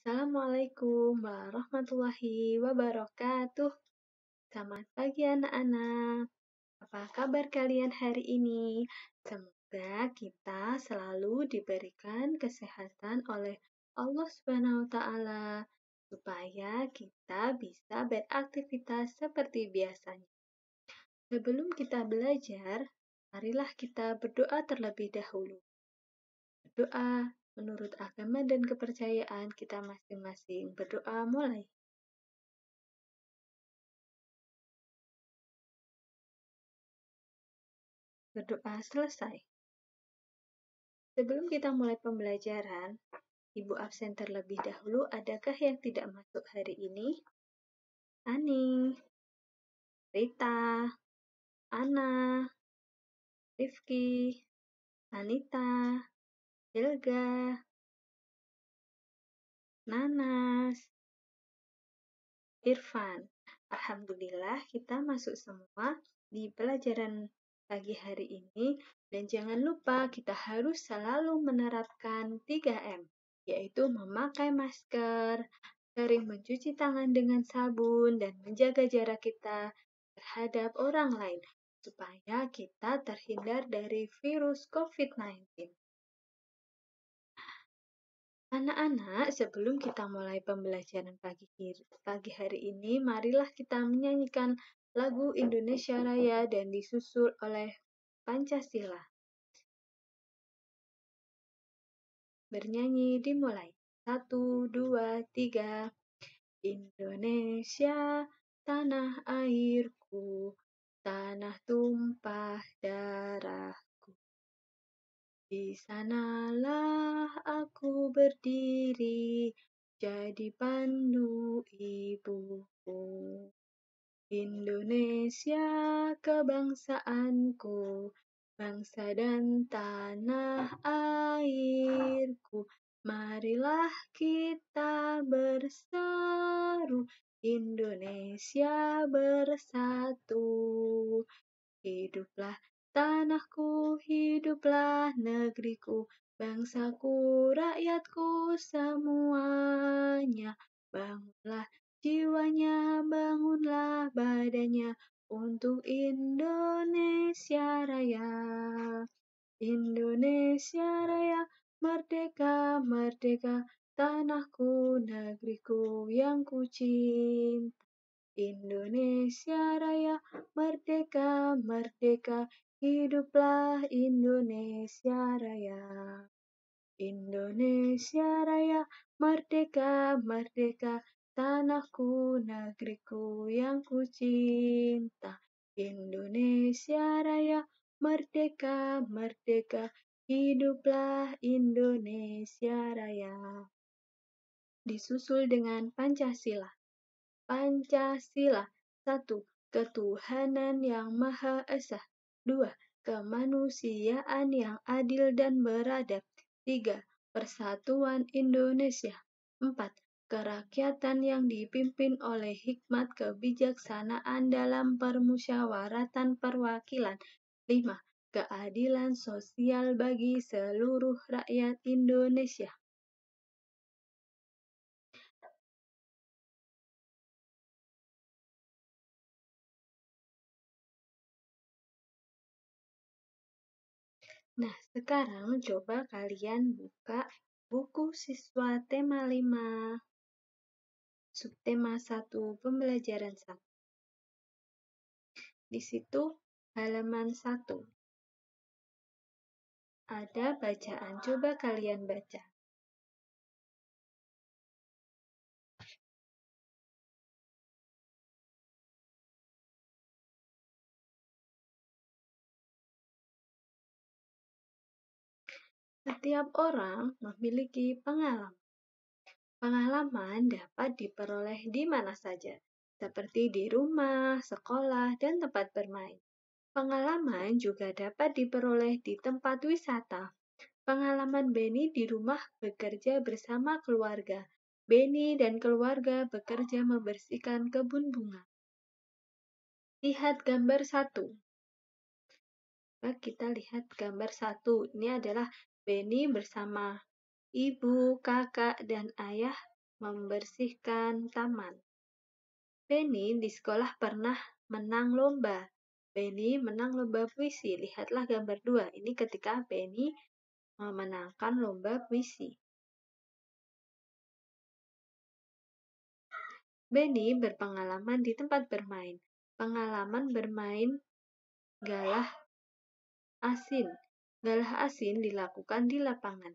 Assalamualaikum warahmatullahi wabarakatuh. Selamat pagi anak-anak. Apa kabar kalian hari ini? Semoga kita selalu diberikan kesehatan oleh Allah Subhanahu wa taala supaya kita bisa beraktivitas seperti biasanya. Sebelum kita belajar, marilah kita berdoa terlebih dahulu. Berdoa menurut agama dan kepercayaan kita masing-masing. Berdoa mulai. Berdoa selesai. Sebelum kita mulai pembelajaran, Ibu absen terlebih dahulu. Adakah yang tidak masuk hari ini? Ani, Rita, Ana, Rifki, Anita, Helga, Nanas, Irfan. Alhamdulillah kita masuk semua di pelajaran pagi hari ini. Dan jangan lupa kita harus selalu menerapkan 3M, yaitu memakai masker, sering mencuci tangan dengan sabun, dan menjaga jarak kita terhadap orang lain, supaya kita terhindar dari virus COVID-19. Anak-anak, sebelum kita mulai pembelajaran pagi hari ini, marilah kita menyanyikan lagu Indonesia Raya dan disusul oleh Pancasila. Bernyanyi dimulai. 1, 2, 3. Indonesia, tanah airku, tanah tumpah darahku. Di sanalah aku berdiri, jadi pandu ibuku. Indonesia kebangsaanku, bangsa dan tanah airku. Marilah kita berseru, Indonesia bersatu. Hiduplah tanahku, hiduplah negeriku, bangsaku, rakyatku semuanya. Bangunlah jiwanya, bangunlah badannya untuk Indonesia Raya. Indonesia Raya, merdeka, merdeka, tanahku, negeriku yang ku cinta. Indonesia Raya, merdeka, merdeka, hiduplah Indonesia Raya. Indonesia Raya, merdeka, merdeka, tanahku, negeriku yang ku cinta. Indonesia Raya, merdeka, merdeka, hiduplah Indonesia Raya. Disusul dengan Pancasila. Pancasila. 1. Ketuhanan yang Maha Esa. 2. Kemanusiaan yang adil dan beradab. 3. Persatuan Indonesia. 4. Kerakyatan yang dipimpin oleh hikmat kebijaksanaan dalam permusyawaratan perwakilan. 5. Keadilan sosial bagi seluruh rakyat Indonesia. Nah, sekarang coba kalian buka buku siswa tema 5, subtema 1, pembelajaran 1. Di situ halaman 1. Ada bacaan, coba kalian baca. Setiap orang memiliki pengalaman. Pengalaman dapat diperoleh di mana saja, seperti di rumah, sekolah, dan tempat bermain. Pengalaman juga dapat diperoleh di tempat wisata. Pengalaman Beni di rumah bekerja bersama keluarga. Beni dan keluarga bekerja membersihkan kebun bunga. Lihat gambar 1. Kita lihat gambar 1. Ini adalah Beni bersama ibu, kakak, dan ayah membersihkan taman. Benny di sekolah pernah menang lomba. Benny menang lomba puisi. Lihatlah gambar 2. Ini ketika Benny memenangkan lomba puisi. Benny berpengalaman di tempat bermain. Pengalaman bermain galah asin. Galah asin dilakukan di lapangan.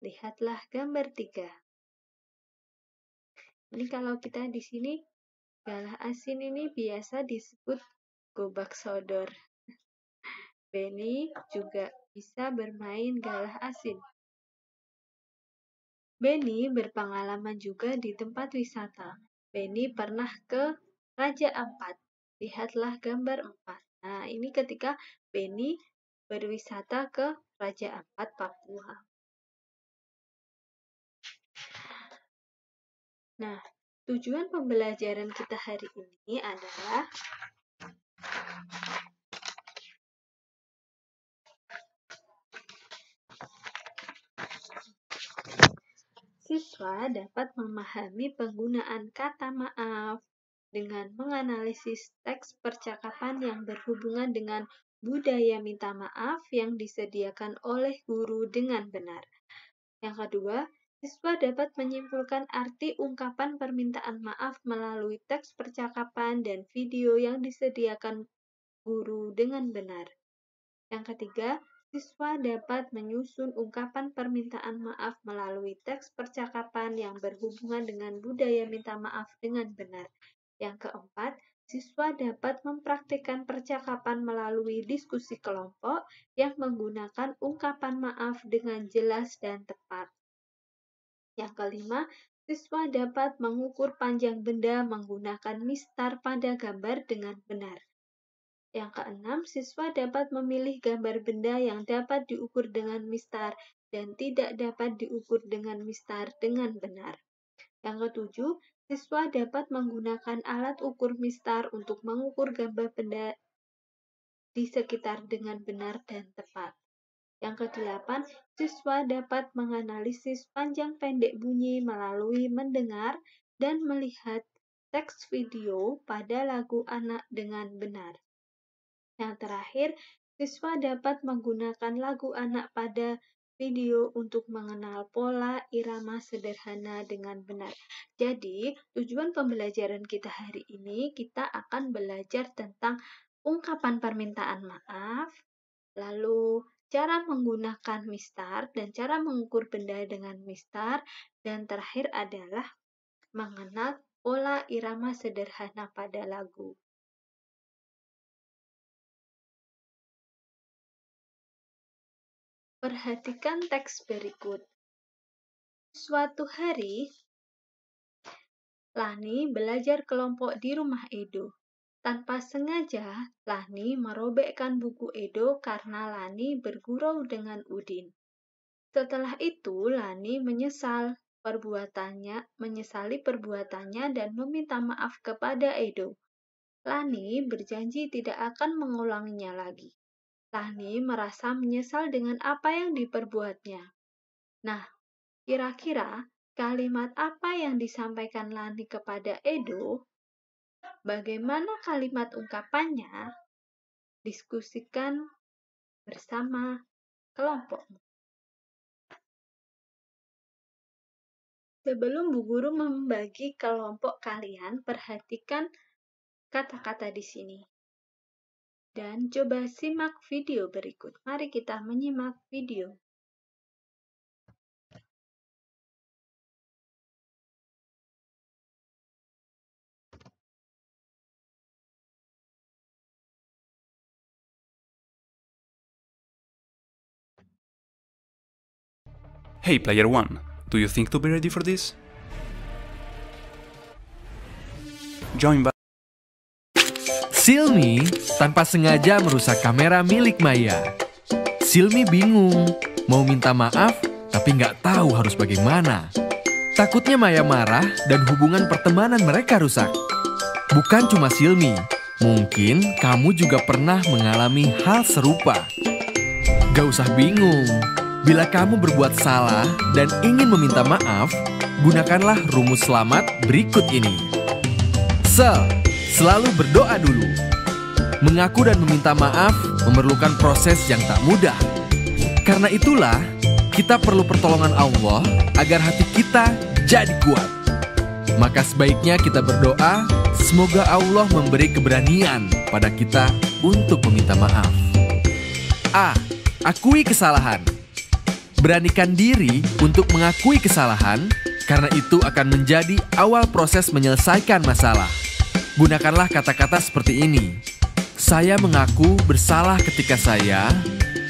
Lihatlah gambar 3. Ini kalau kita di sini, galah asin ini biasa disebut gobak sodor. Benny juga bisa bermain galah asin. Benny berpengalaman juga di tempat wisata. Benny pernah ke Raja Ampat. Lihatlah gambar 4. Nah, ini ketika Benny berwisata ke Raja Ampat, Papua. Nah, tujuan pembelajaran kita hari ini adalah siswa dapat memahami penggunaan kata maaf dengan menganalisis teks percakapan yang berhubungan dengan budaya minta maaf yang disediakan oleh guru dengan benar. Yang kedua, siswa dapat menyimpulkan arti ungkapan permintaan maaf melalui teks percakapan dan video yang disediakan guru dengan benar. Yang ketiga, siswa dapat menyusun ungkapan permintaan maaf melalui teks percakapan yang berhubungan dengan budaya minta maaf dengan benar. Yang keempat, siswa dapat mempraktikkan percakapan melalui diskusi kelompok yang menggunakan ungkapan maaf dengan jelas dan tepat. Yang kelima, siswa dapat mengukur panjang benda menggunakan mistar pada gambar dengan benar. Yang keenam, siswa dapat memilih gambar benda yang dapat diukur dengan mistar dan tidak dapat diukur dengan mistar dengan benar. Yang ketujuh, siswa dapat menggunakan alat ukur mistar untuk mengukur gambar benda di sekitar dengan benar dan tepat. Yang kedelapan, siswa dapat menganalisis panjang pendek bunyi melalui mendengar dan melihat teks video pada lagu anak dengan benar. Yang terakhir, siswa dapat menggunakan lagu anak pada video untuk mengenal pola irama sederhana dengan benar. Jadi, tujuan pembelajaran kita hari ini, kita akan belajar tentang ungkapan permintaan maaf, lalu cara menggunakan mistar dan cara mengukur benda dengan mistar, dan terakhir adalah mengenal pola irama sederhana pada lagu. Perhatikan teks berikut. Suatu hari, Lani belajar kelompok di rumah Edo. Tanpa sengaja, Lani merobekkan buku Edo karena Lani bergurau dengan Udin. Setelah itu, Lani menyesali perbuatannya dan meminta maaf kepada Edo. Lani berjanji tidak akan mengulanginya lagi. Lani merasa menyesal dengan apa yang diperbuatnya. Nah, kira-kira kalimat apa yang disampaikan Lani kepada Edo? Bagaimana kalimat ungkapannya? Diskusikan bersama kelompokmu. Sebelum Bu Guru membagi kelompok kalian, perhatikan kata-kata di sini. Dan coba simak video berikut. Mari kita menyimak video. Hey Player One, do you think to be ready for this? Join Silmi tanpa sengaja merusak kamera milik Maya. Silmi bingung, mau minta maaf tapi nggak tahu harus bagaimana. Takutnya Maya marah dan hubungan pertemanan mereka rusak. Bukan cuma Silmi, mungkin kamu juga pernah mengalami hal serupa. Gak usah bingung, bila kamu berbuat salah dan ingin meminta maaf, gunakanlah rumus selamat berikut ini. Selalu berdoa dulu. Mengaku dan meminta maaf memerlukan proses yang tak mudah. Karena itulah, kita perlu pertolongan Allah agar hati kita jadi kuat. Maka sebaiknya kita berdoa, semoga Allah memberi keberanian pada kita untuk meminta maaf. A. Akui kesalahan. Beranikan diri untuk mengakui kesalahan, karena itu akan menjadi awal proses menyelesaikan masalah. Gunakanlah kata-kata seperti ini. Saya mengaku bersalah ketika saya.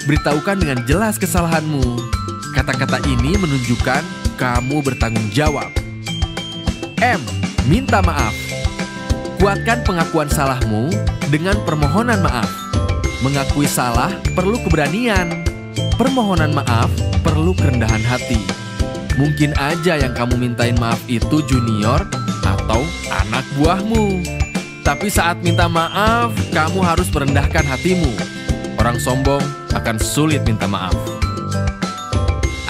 Beritahukan dengan jelas kesalahanmu. Kata-kata ini menunjukkan kamu bertanggung jawab. M. Minta maaf. Kuatkan pengakuan salahmu dengan permohonan maaf. Mengakui salah perlu keberanian. Permohonan maaf perlu kerendahan hati. Mungkin aja yang kamu mintain maaf itu junior atau anak buahmu. Tapi saat minta maaf, kamu harus merendahkan hatimu. Orang sombong akan sulit minta maaf.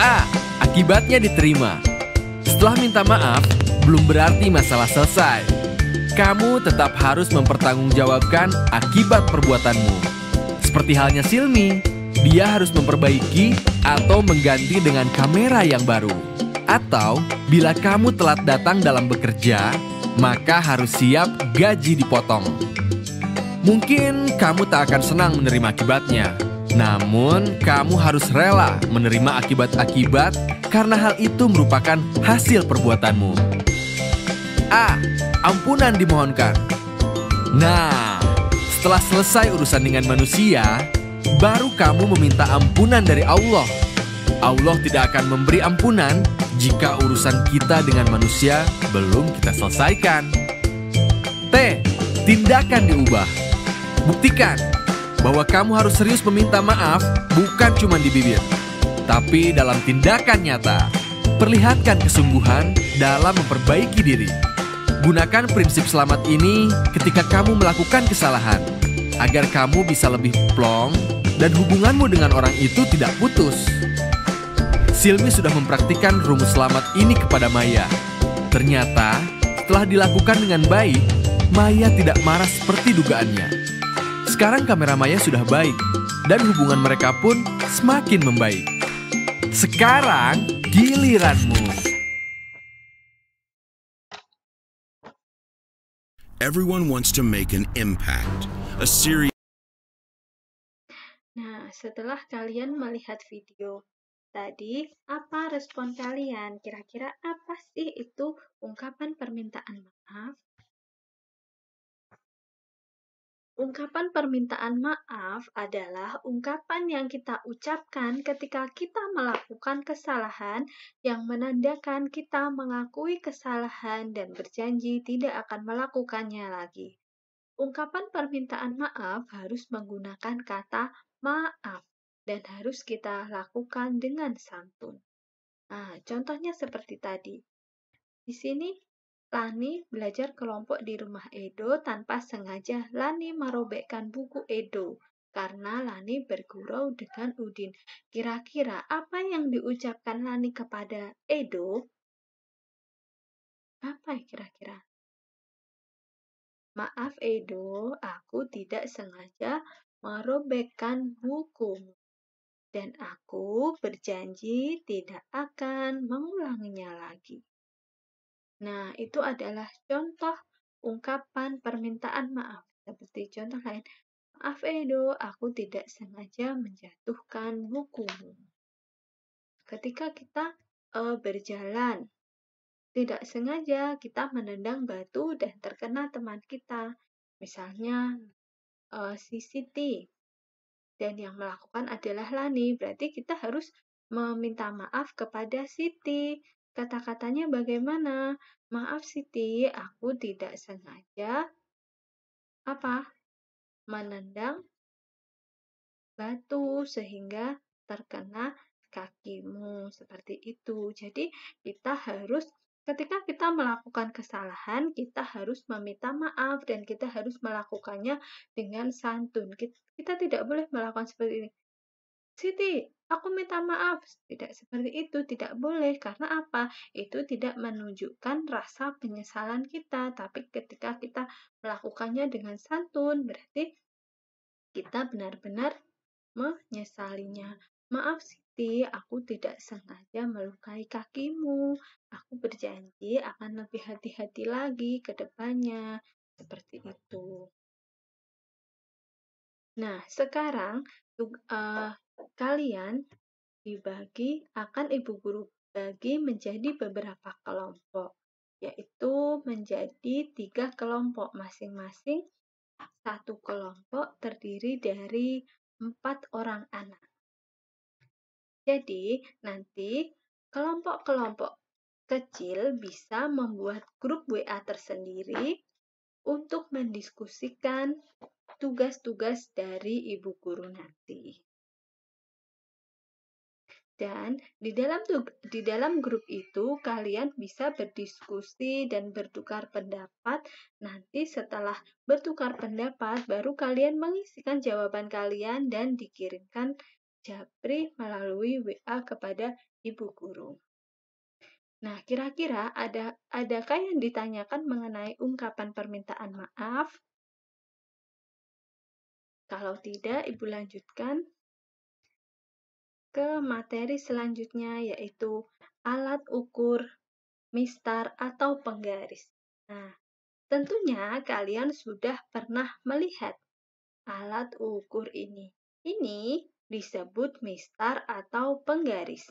A. Akibatnya diterima. Setelah minta maaf, belum berarti masalah selesai. Kamu tetap harus mempertanggungjawabkan akibat perbuatanmu. Seperti halnya Silmi, dia harus memperbaiki atau mengganti dengan kamera yang baru. Atau, bila kamu telat datang dalam bekerja, maka harus siap gaji dipotong. Mungkin kamu tak akan senang menerima akibatnya. Namun, kamu harus rela menerima akibat-akibat karena hal itu merupakan hasil perbuatanmu. A. Ampunan dimohonkan. Nah, setelah selesai urusan dengan manusia, baru kamu meminta ampunan dari Allah. Allah tidak akan memberi ampunan jika urusan kita dengan manusia belum kita selesaikan. T. Tindakan diubah. Buktikan bahwa kamu harus serius meminta maaf bukan cuma di bibir, tapi dalam tindakan nyata. Perlihatkan kesungguhan dalam memperbaiki diri. Gunakan prinsip selamat ini ketika kamu melakukan kesalahan, agar kamu bisa lebih plong dan hubunganmu dengan orang itu tidak putus. Silmi sudah mempraktikkan rumus selamat ini kepada Maya. Ternyata, setelah dilakukan dengan baik, Maya tidak marah seperti dugaannya. Sekarang kamera Maya sudah baik, dan hubungan mereka pun semakin membaik. Sekarang, giliranmu. Everyone wants to make an impact. A series. Nah, setelah kalian melihat video tadi, apa respon kalian? Kira-kira apa sih itu ungkapan permintaan maaf? Ungkapan permintaan maaf adalah ungkapan yang kita ucapkan ketika kita melakukan kesalahan yang menandakan kita mengakui kesalahan dan berjanji tidak akan melakukannya lagi. Ungkapan permintaan maaf harus menggunakan kata maaf dan harus kita lakukan dengan santun. Nah, contohnya seperti tadi. Di sini Lani belajar kelompok di rumah Edo tanpa sengaja Lani merobekkan buku Edo karena Lani bergurau dengan Udin. Kira-kira apa yang diucapkan Lani kepada Edo? Apa kira-kira? Maaf Edo, aku tidak sengaja merobekkan bukumu. Dan aku berjanji tidak akan mengulanginya lagi. Nah, itu adalah contoh ungkapan permintaan maaf. Seperti contoh lain, maaf Edo, aku tidak sengaja menjatuhkan bukumu. Ketika kita berjalan, tidak sengaja kita menendang batu dan terkena teman kita. Misalnya si Siti. Dan yang melakukan adalah Lani. Berarti kita harus meminta maaf kepada Siti. Kata-katanya bagaimana? Maaf Siti, aku tidak sengaja menendang batu sehingga terkena kakimu. Seperti itu. Jadi ketika kita melakukan kesalahan, kita harus meminta maaf dan kita harus melakukannya dengan santun. Kita tidak boleh melakukan seperti ini. Siti, aku minta maaf. Tidak seperti itu, tidak boleh. Karena apa? Itu tidak menunjukkan rasa penyesalan kita. Tapi ketika kita melakukannya dengan santun, berarti kita benar-benar menyesalinya. Maaf Siti, aku tidak sengaja melukai kakimu. Aku berjanji akan lebih hati-hati lagi ke depannya. Seperti itu. Nah, sekarang kalian akan ibu guru bagi menjadi beberapa kelompok, yaitu menjadi 3 kelompok masing-masing. Satu kelompok terdiri dari 4 orang anak. Jadi, nanti kelompok-kelompok kecil bisa membuat grup WA tersendiri untuk mendiskusikan tugas-tugas dari ibu guru nanti. Dan di dalam grup itu kalian bisa berdiskusi dan bertukar pendapat. Nanti setelah bertukar pendapat, baru kalian mengisikan jawaban kalian dan dikirimkan japri melalui WA kepada ibu guru. Nah, kira-kira adakah yang ditanyakan mengenai ungkapan permintaan maaf? Kalau tidak, Ibu lanjutkan ke materi selanjutnya, yaitu alat ukur, mistar, atau penggaris. Nah, tentunya kalian sudah pernah melihat alat ukur ini. Ini disebut mistar atau penggaris.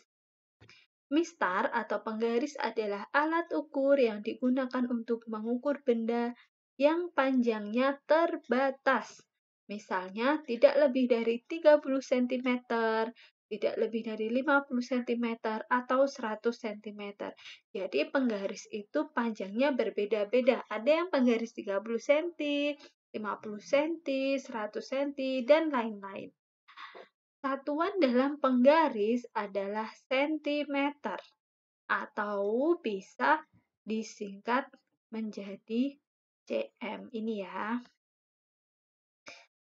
Mistar atau penggaris adalah alat ukur yang digunakan untuk mengukur benda yang panjangnya terbatas. Misalnya, tidak lebih dari 30 cm, tidak lebih dari 50 cm, atau 100 cm. Jadi, penggaris itu panjangnya berbeda-beda. Ada yang penggaris 30 cm, 50 cm, 100 cm, dan lain-lain. Satuan dalam penggaris adalah sentimeter, atau bisa disingkat menjadi cm. Ini ya.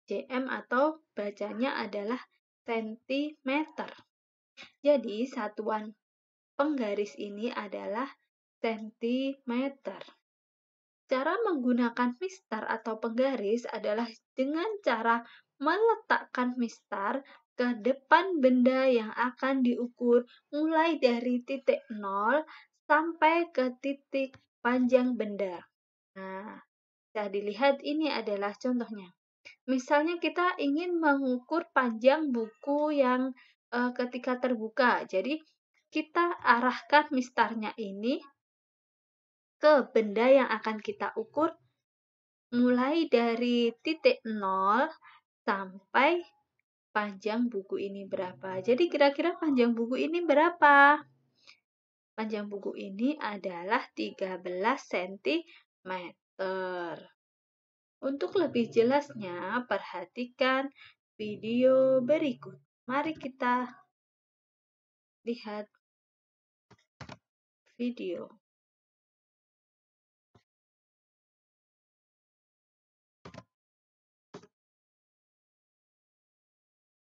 cm atau bacanya adalah sentimeter. Jadi, satuan penggaris ini adalah sentimeter. Cara menggunakan mistar atau penggaris adalah dengan cara meletakkan mistar ke depan benda yang akan diukur mulai dari titik 0 sampai ke titik panjang benda. Nah, bisa dilihat ini adalah contohnya. Misalnya kita ingin mengukur panjang buku yang ketika terbuka. Jadi, kita arahkan mistarnya ini ke benda yang akan kita ukur mulai dari titik 0 sampai panjang buku ini berapa. Jadi kira-kira panjang buku ini berapa? Panjang buku ini adalah 13 cm. Untuk lebih jelasnya, perhatikan video berikut. Mari kita lihat video.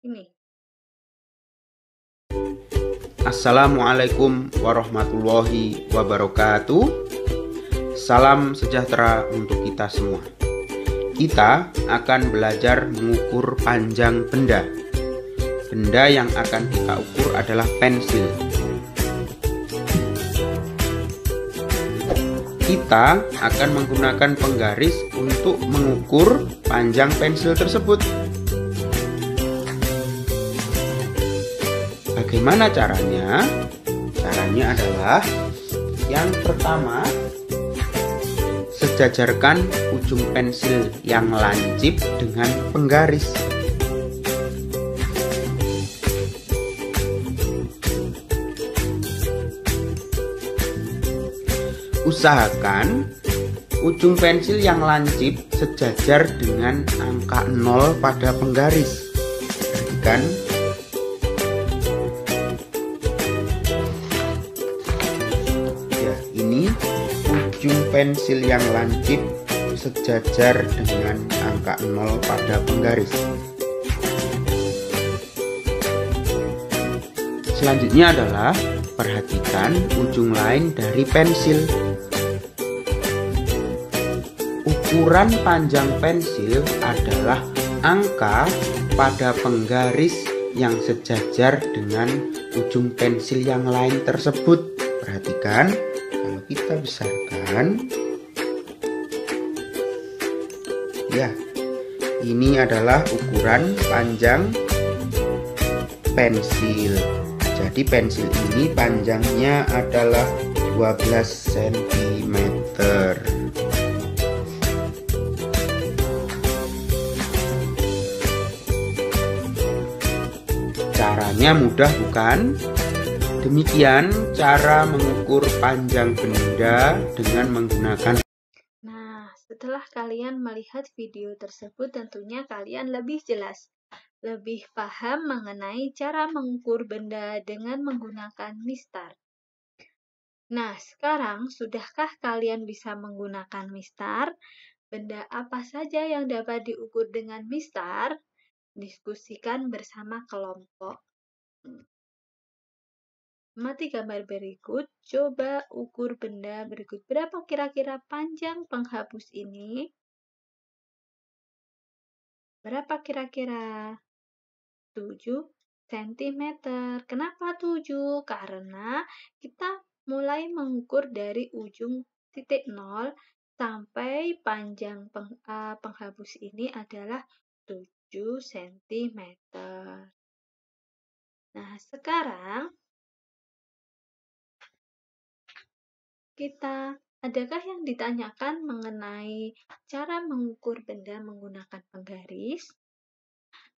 Ini. Assalamualaikum warahmatullahi wabarakatuh. Salam sejahtera untuk kita semua. Kita akan belajar mengukur panjang benda. Benda yang akan kita ukur adalah pensil. Kita akan menggunakan penggaris untuk mengukur panjang pensil tersebut. Bagaimana caranya? Caranya adalah yang pertama, sejajarkan ujung pensil yang lancip dengan penggaris. Usahakan ujung pensil yang lancip sejajar dengan angka 0 pada penggaris. Perhatikan. Ujung pensil yang lancip sejajar dengan angka 0 pada penggaris. Selanjutnya adalah perhatikan ujung lain dari pensil. Ukuran panjang pensil adalah angka pada penggaris yang sejajar dengan ujung pensil yang lain tersebut. Perhatikan, kalau kita besarkan, ya, ini adalah ukuran panjang pensil. Jadi pensil ini panjangnya adalah 12 cm. Caranya mudah bukan? Demikian cara mengukur panjang benda dengan menggunakan. Nah, setelah kalian melihat video tersebut, tentunya kalian lebih jelas, lebih paham mengenai cara mengukur benda dengan menggunakan mistar. Nah, sekarang sudahkah kalian bisa menggunakan mistar? Benda apa saja yang dapat diukur dengan mistar? Diskusikan bersama kelompok. Amati gambar berikut, coba ukur benda berikut. Berapa kira-kira panjang penghapus ini? Berapa kira-kira? 7 cm. Kenapa 7? Karena kita mulai mengukur dari ujung titik 0 sampai panjang penghapus ini adalah 7 cm. Nah, sekarang adakah yang ditanyakan mengenai cara mengukur benda menggunakan penggaris?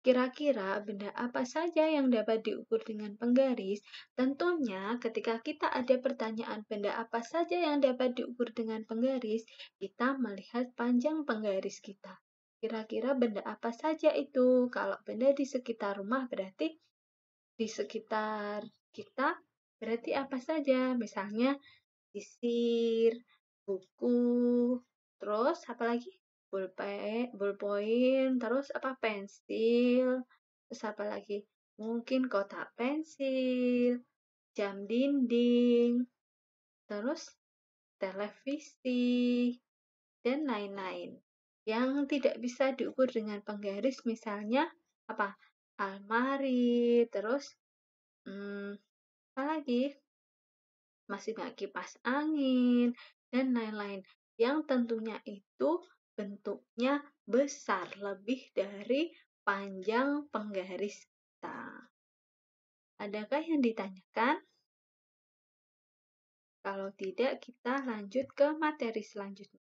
Kira-kira benda apa saja yang dapat diukur dengan penggaris? Tentunya ketika kita ada pertanyaan benda apa saja yang dapat diukur dengan penggaris, kita melihat panjang penggaris kita. Kira-kira benda apa saja itu? Kalau benda di sekitar rumah berarti di sekitar kita berarti apa saja? Misalnya sisir, buku, terus apa lagi? Ballpoint, terus apa? Pensil, terus apa lagi? Mungkin kotak pensil, jam dinding, terus televisi, dan lain-lain. Yang tidak bisa diukur dengan penggaris misalnya apa? Almari, terus apa lagi? Masih banyak kipas angin, dan lain-lain. Yang tentunya itu bentuknya besar, lebih dari panjang penggaris kita. Adakah yang ditanyakan? Kalau tidak, kita lanjut ke materi selanjutnya,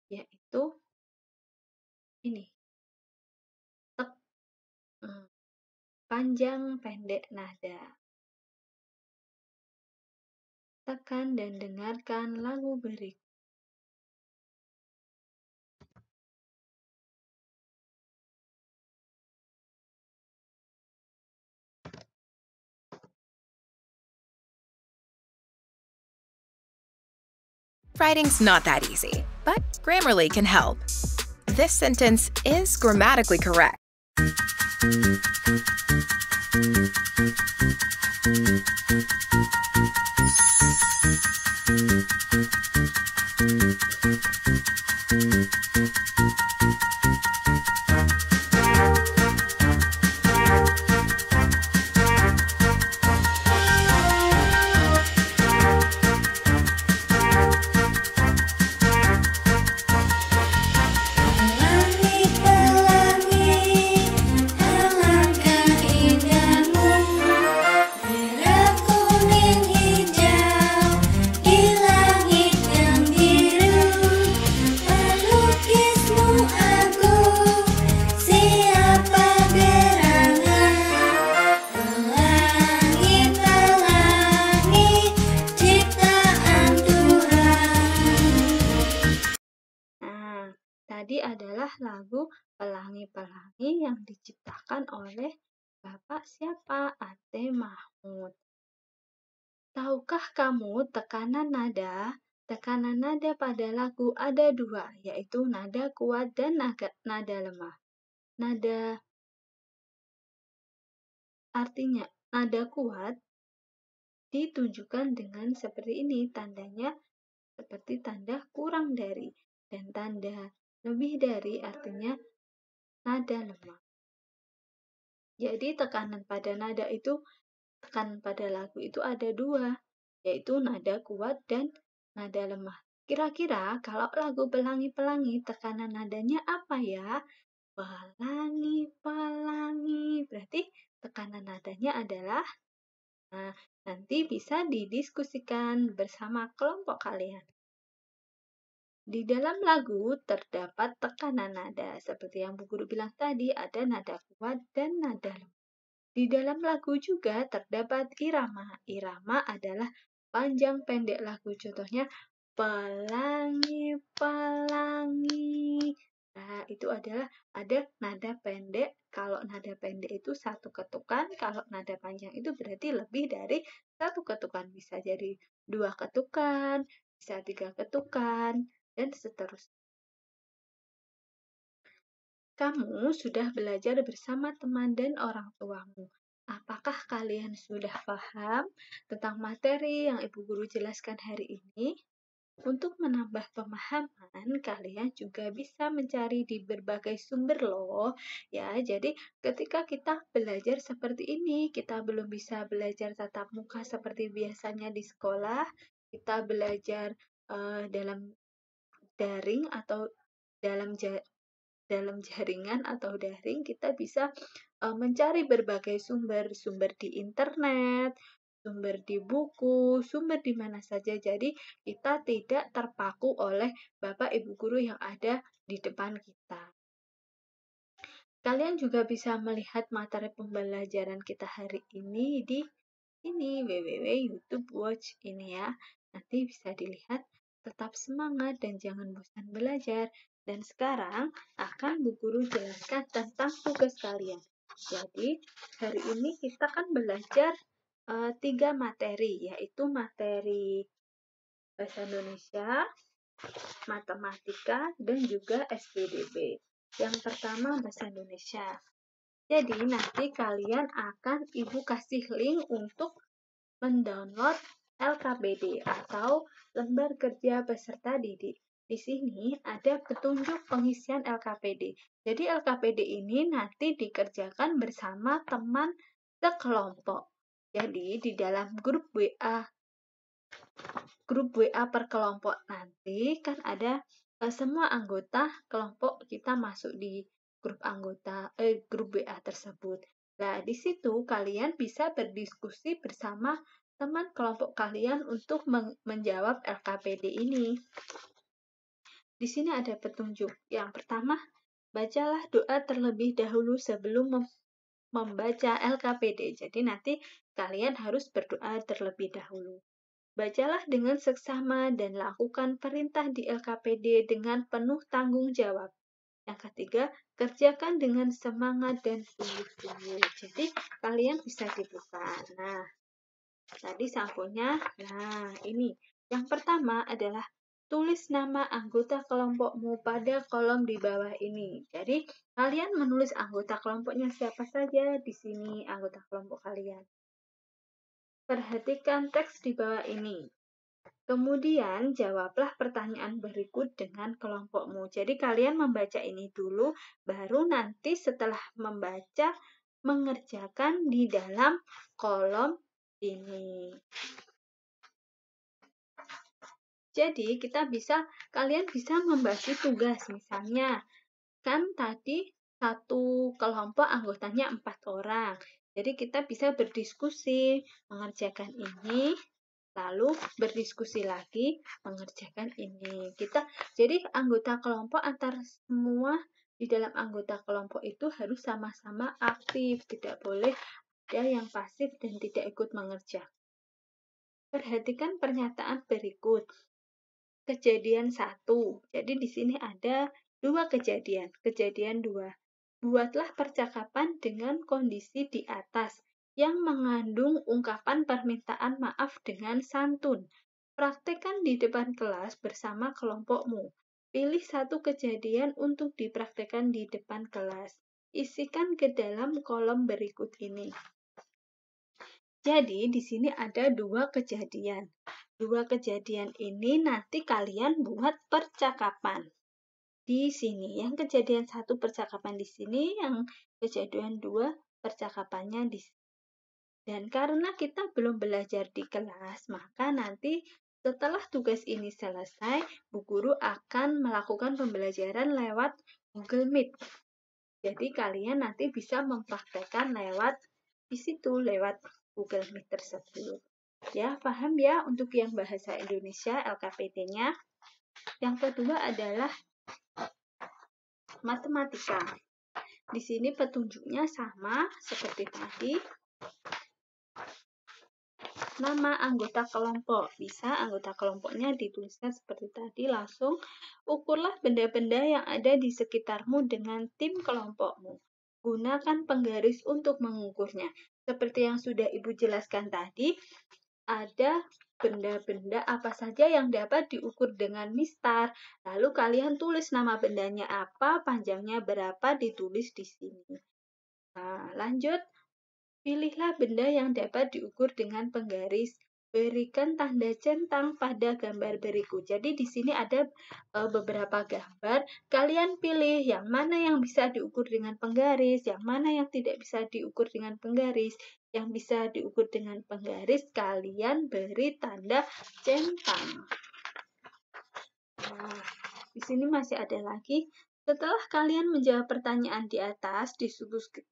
yaitu ini. Panjang pendek nada. Tekan dan dengarkan lagu berikut. Writing's not that easy, but Grammarly can help. This sentence is grammatically correct. Tadi adalah lagu Pelangi-Pelangi yang diciptakan oleh Bapak siapa? Ate Mahmud. Tahukah kamu tekanan nada? Tekanan nada pada lagu ada dua, yaitu nada kuat dan nada lemah. Artinya nada kuat ditunjukkan dengan seperti ini, tandanya seperti tanda kurang dari, dan tanda lebih dari artinya nada lemah. Jadi tekanan pada lagu itu ada dua, yaitu nada kuat dan nada lemah. Kira-kira kalau lagu Pelangi-Pelangi tekanan nadanya apa ya? Pelangi, pelangi. Berarti tekanan nadanya adalah, nanti bisa didiskusikan bersama kelompok kalian. Di dalam lagu terdapat tekanan nada, seperti yang Bu Guru bilang tadi, ada nada kuat dan nada lemah. Di dalam lagu juga terdapat irama. Irama adalah panjang pendek lagu. Contohnya, pelangi, pelangi. Nah, itu adalah ada nada pendek. Kalau nada pendek itu satu ketukan, kalau nada panjang itu berarti lebih dari satu ketukan. Bisa jadi 2 ketukan, bisa 3 ketukan, dan seterusnya. Kamu sudah belajar bersama teman dan orang tuamu. Apakah kalian sudah paham tentang materi yang Ibu Guru jelaskan hari ini? Untuk menambah pemahaman, kalian juga bisa mencari di berbagai sumber loh. Ya, jadi ketika kita belajar seperti ini, kita belum bisa belajar tatap muka seperti biasanya di sekolah. Kita belajar dalam daring atau dalam jaringan atau daring, kita bisa mencari berbagai sumber di internet, sumber di buku, sumber di mana saja. Jadi kita tidak terpaku oleh Bapak Ibu guru yang ada di depan kita. Kalian juga bisa melihat materi pembelajaran kita hari ini di www.YouTube Watch ini ya. Nanti bisa dilihat. Tetap semangat dan jangan bosan belajar. Dan sekarang akan Bu Guru jelaskan tentang tugas kalian. Jadi hari ini kita kan belajar 3 materi, yaitu materi Bahasa Indonesia, Matematika, dan juga SPDB. Yang pertama Bahasa Indonesia. Jadi nanti kalian akan Ibu kasih link untuk mendownload LKPD atau Lembar Kerja Peserta Didik. Di sini ada petunjuk pengisian LKPD. Jadi LKPD ini nanti dikerjakan bersama teman sekelompok. Jadi di dalam grup WA per kelompok nanti kan ada semua anggota kelompok kita masuk di grup WA tersebut. Nah, di situ kalian bisa berdiskusi bersama teman kelompok kalian untuk menjawab LKPD ini. Di sini ada petunjuk. Yang pertama, bacalah doa terlebih dahulu sebelum membaca LKPD. Jadi nanti kalian harus berdoa terlebih dahulu. Bacalah dengan seksama dan lakukan perintah di LKPD dengan penuh tanggung jawab. Yang ketiga, kerjakan dengan semangat dan sungguh-sungguh. Jadi kalian bisa dibuka. Nah, tadi sampulnya. Nah, ini. Yang pertama adalah tulis nama anggota kelompokmu pada kolom di bawah ini. Jadi, kalian menulis anggota kelompoknya siapa saja di sini, anggota kelompok kalian. Perhatikan teks di bawah ini. Kemudian, jawablah pertanyaan berikut dengan kelompokmu. Jadi, kalian membaca ini dulu, baru nanti setelah membaca, mengerjakan di dalam kolom ini. Jadi, kalian bisa membagi tugas. Misalnya, kan tadi satu kelompok anggotanya 4 orang. Jadi, kita bisa berdiskusi, mengerjakan ini, lalu berdiskusi lagi, mengerjakan ini. Jadi anggota kelompok antar semua di dalam anggota kelompok itu harus sama-sama aktif. Tidak boleh ada yang pasif dan tidak ikut mengerjakan. Perhatikan pernyataan berikut. Kejadian 1. Jadi di sini ada 2 kejadian. Kejadian 2. Buatlah percakapan dengan kondisi di atas yang mengandung ungkapan permintaan maaf dengan santun. Praktekkan di depan kelas bersama kelompokmu. Pilih satu kejadian untuk dipraktekkan di depan kelas. Isikan ke dalam kolom berikut ini. Jadi di sini ada dua kejadian. Dua kejadian ini nanti kalian buat percakapan. Di sini yang kejadian 1 percakapan di sini, yang kejadian 2 percakapannya di sini. Dan karena kita belum belajar di kelas, maka nanti setelah tugas ini selesai, Bu Guru akan melakukan pembelajaran lewat Google Meet. Jadi kalian nanti bisa mempraktekkan lewat di situ, lewat Google Meet tersebut. Ya, paham ya untuk yang bahasa Indonesia LKPD-nya. Yang kedua adalah matematika. Di sini petunjuknya sama seperti tadi. Nama anggota kelompok. Bisa anggota kelompoknya dituliskan seperti tadi langsung. Ukurlah benda-benda yang ada di sekitarmu dengan tim kelompokmu. Gunakan penggaris untuk mengukurnya. Seperti yang sudah Ibu jelaskan tadi, ada benda-benda apa saja yang dapat diukur dengan mistar. Lalu kalian tulis nama bendanya apa, panjangnya berapa, ditulis di sini. Nah, lanjut. Pilihlah benda yang dapat diukur dengan penggaris. Berikan tanda centang pada gambar berikut. Jadi di sini ada beberapa gambar. Kalian pilih yang mana yang bisa diukur dengan penggaris, yang mana yang tidak bisa diukur dengan penggaris. Yang bisa diukur dengan penggaris, kalian beri tanda centang. Nah, di sini masih ada lagi. Setelah kalian menjawab pertanyaan di atas,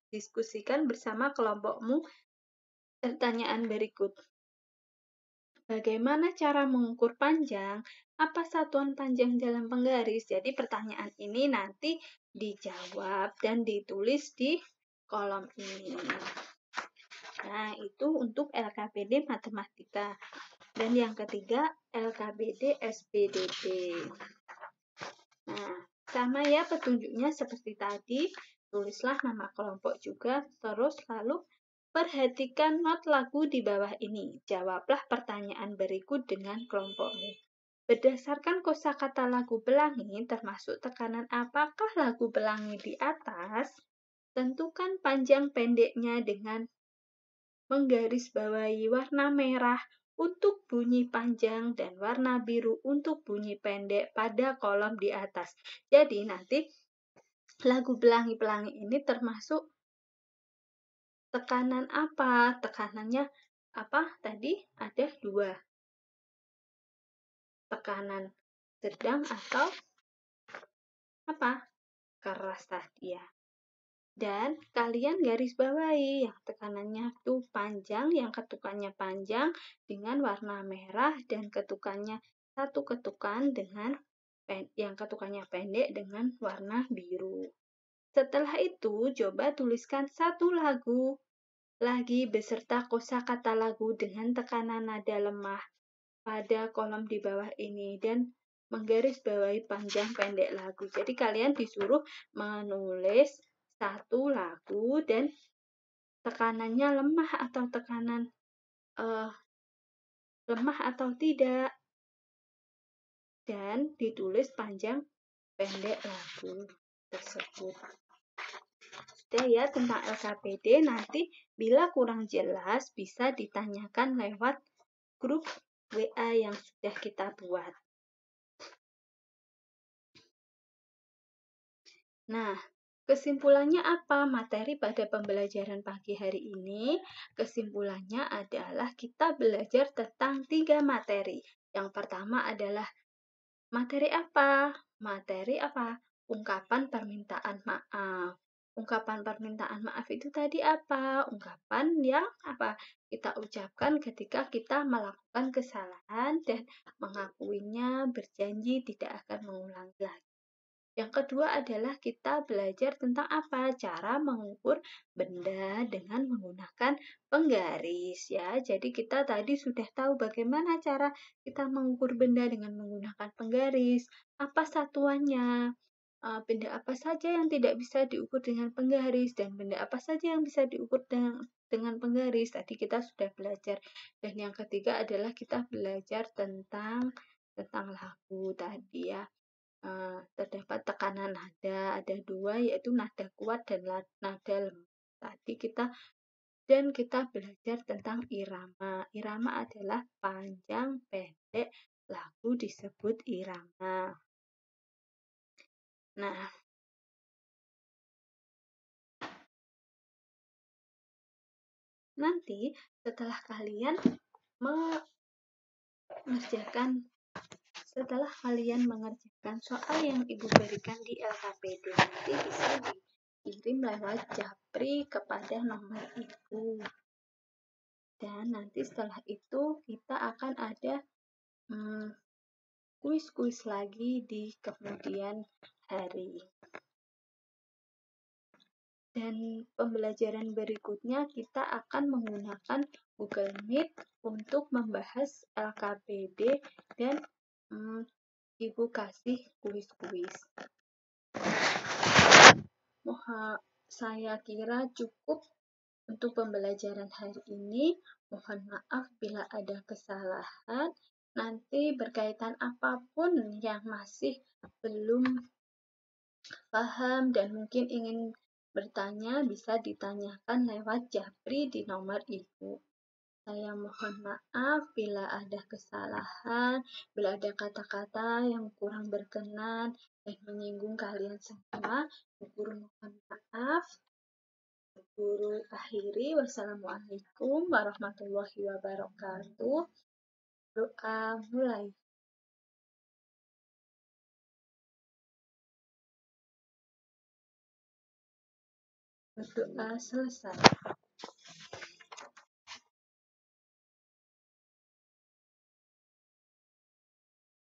diskusikan bersama kelompokmu pertanyaan berikut. Bagaimana cara mengukur panjang? Apa satuan panjang dalam penggaris? Jadi pertanyaan ini nanti dijawab dan ditulis di kolom ini. Nah, itu untuk LKPD Matematika. Dan yang ketiga, LKPD SPDP. Nah, sama ya petunjuknya seperti tadi. Tulislah nama kelompok juga, terus lalu perhatikan not lagu di bawah ini. Jawablah pertanyaan berikut dengan kelompokmu. Berdasarkan kosakata lagu pelangi, termasuk tekanan apakah lagu pelangi di atas, tentukan panjang pendeknya dengan menggarisbawahi warna merah untuk bunyi panjang dan warna biru untuk bunyi pendek pada kolom di atas. Jadi nanti lagu pelangi-pelangi ini termasuk tekanan apa? Tekanannya apa? Tadi ada 2. Tekanan sedang atau apa? Keras tadi ya. Dan kalian garis bawahi yang tekanannya itu panjang, yang ketukannya panjang dengan warna merah dan ketukannya satu ketukan dengan yang ketukannya pendek dengan warna biru. Setelah itu, coba tuliskan satu lagu lagi beserta kosakata lagu dengan tekanan nada lemah pada kolom di bawah ini dan menggarisbawahi panjang pendek lagu. Jadi kalian disuruh menulis satu lagu dan tekanannya lemah atau tekanan lemah atau tidak, dan ditulis panjang pendek lagu tersebut. Sudah ya tentang LKPD. Nanti bila kurang jelas bisa ditanyakan lewat grup WA yang sudah kita buat. Nah, kesimpulannya apa materi pada pembelajaran pagi hari ini? Kesimpulannya adalah kita belajar tentang 3 materi. Yang pertama adalah materi apa? Materi apa? Ungkapan permintaan maaf. Ungkapan permintaan maaf itu tadi apa? Ungkapan yang apa? Kita ucapkan ketika kita melakukan kesalahan dan mengakuinya, berjanji tidak akan mengulangi lagi. Yang kedua adalah kita belajar tentang apa? Cara mengukur benda dengan menggunakan penggaris ya. Jadi kita tadi sudah tahu bagaimana cara kita mengukur benda dengan menggunakan penggaris. Apa satuannya? Benda apa saja yang tidak bisa diukur dengan penggaris dan benda apa saja yang bisa diukur dengan penggaris. Tadi kita sudah belajar. Dan yang ketiga adalah kita belajar tentang lagu tadi ya. Terdapat tekanan nada, ada 2 yaitu nada kuat dan nada lemah. Tadi kita dan kita belajar tentang irama. Irama adalah panjang, pendek, lagu disebut irama. Nah, nanti setelah kalian mengerjakan soal yang Ibu berikan di LKPD, nanti bisa dikirim lewat Japri kepada nomor Ibu. Dan nanti setelah itu kita akan ada kuis-kuis lagi di kemudian hari. Dan pembelajaran berikutnya kita akan menggunakan Google Meet untuk membahas LKPD dan Ibu kasih kuis-kuis. Saya kira cukup untuk pembelajaran hari ini. Mohon maaf bila ada kesalahan. Nanti berkaitan apapun yang masih belum paham dan mungkin ingin bertanya, bisa ditanyakan lewat Japri di nomor Ibu. Saya mohon maaf bila ada kesalahan, bila ada kata-kata yang kurang berkenan dan menyinggung kalian semua. Guru mohon maaf. Guru akhiri, wassalamualaikum warahmatullahi wabarakatuh. Doa mulai. Berdoa selesai.